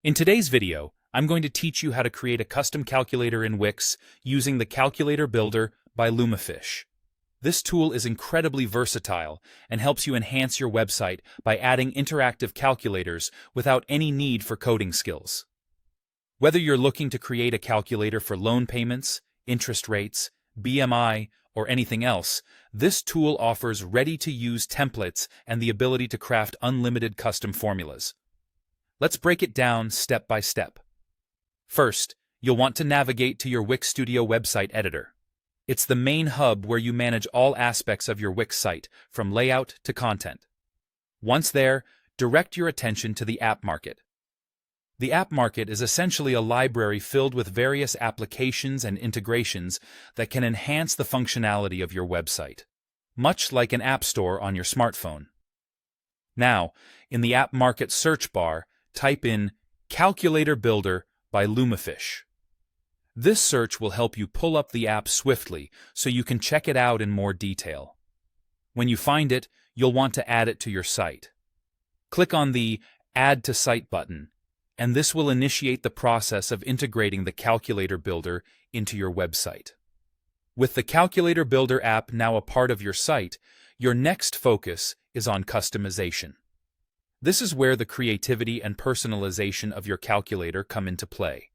In today's video, I'm going to teach you how to create a custom calculator in Wix using the Calculator Builder by Lumafish. This tool is incredibly versatile and helps you enhance your website by adding interactive calculators without any need for coding skills. Whether you're looking to create a calculator for loan payments, interest rates, BMI, or anything else, this tool offers ready-to-use templates and the ability to craft unlimited custom formulas. Let's break it down step by step. First, you'll want to navigate to your Wix Studio website editor. It's the main hub where you manage all aspects of your Wix site, from layout to content. Once there, direct your attention to the App Market. The App Market is essentially a library filled with various applications and integrations that can enhance the functionality of your website, much like an app store on your smartphone. Now, in the App Market search bar, type in Calculator Builder by Lumafish. This search will help you pull up the app swiftly so you can check it out in more detail. When you find it, you'll want to add it to your site. Click on the Add to Site button, and this will initiate the process of integrating the Calculator Builder into your website. With the Calculator Builder app now a part of your site, your next focus is on customization. This is where the creativity and personalization of your calculator come into play.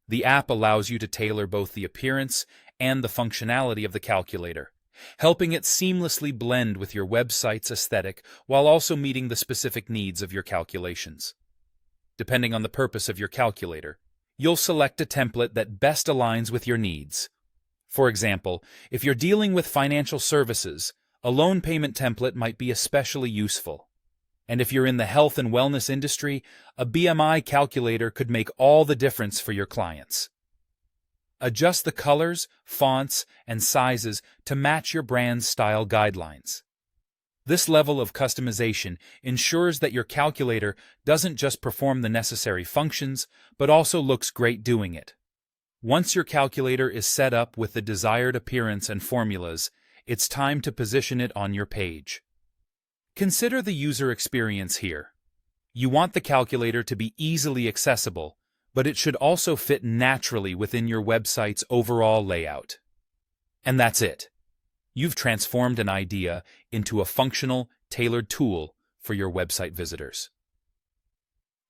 The app allows you to tailor both the appearance and the functionality of the calculator, helping it seamlessly blend with your website's aesthetic while also meeting the specific needs of your calculations. Depending on the purpose of your calculator, you'll select a template that best aligns with your needs. For example, if you're dealing with financial services, a loan payment template might be especially useful. And if you're in the health and wellness industry, a BMI calculator could make all the difference for your clients. Adjust the colors, fonts, and sizes to match your brand's style guidelines. This level of customization ensures that your calculator doesn't just perform the necessary functions, but also looks great doing it. Once your calculator is set up with the desired appearance and formulas, it's time to position it on your page. Consider the user experience here. You want the calculator to be easily accessible, but it should also fit naturally within your website's overall layout. And that's it. You've transformed an idea into a functional, tailored tool for your website visitors.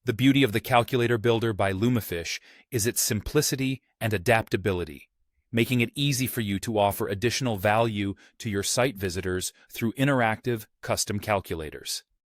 The beauty of the Calculator Builder by Lumafish is its simplicity and adaptability, making it easy for you to offer additional value to your site visitors through interactive, custom calculators.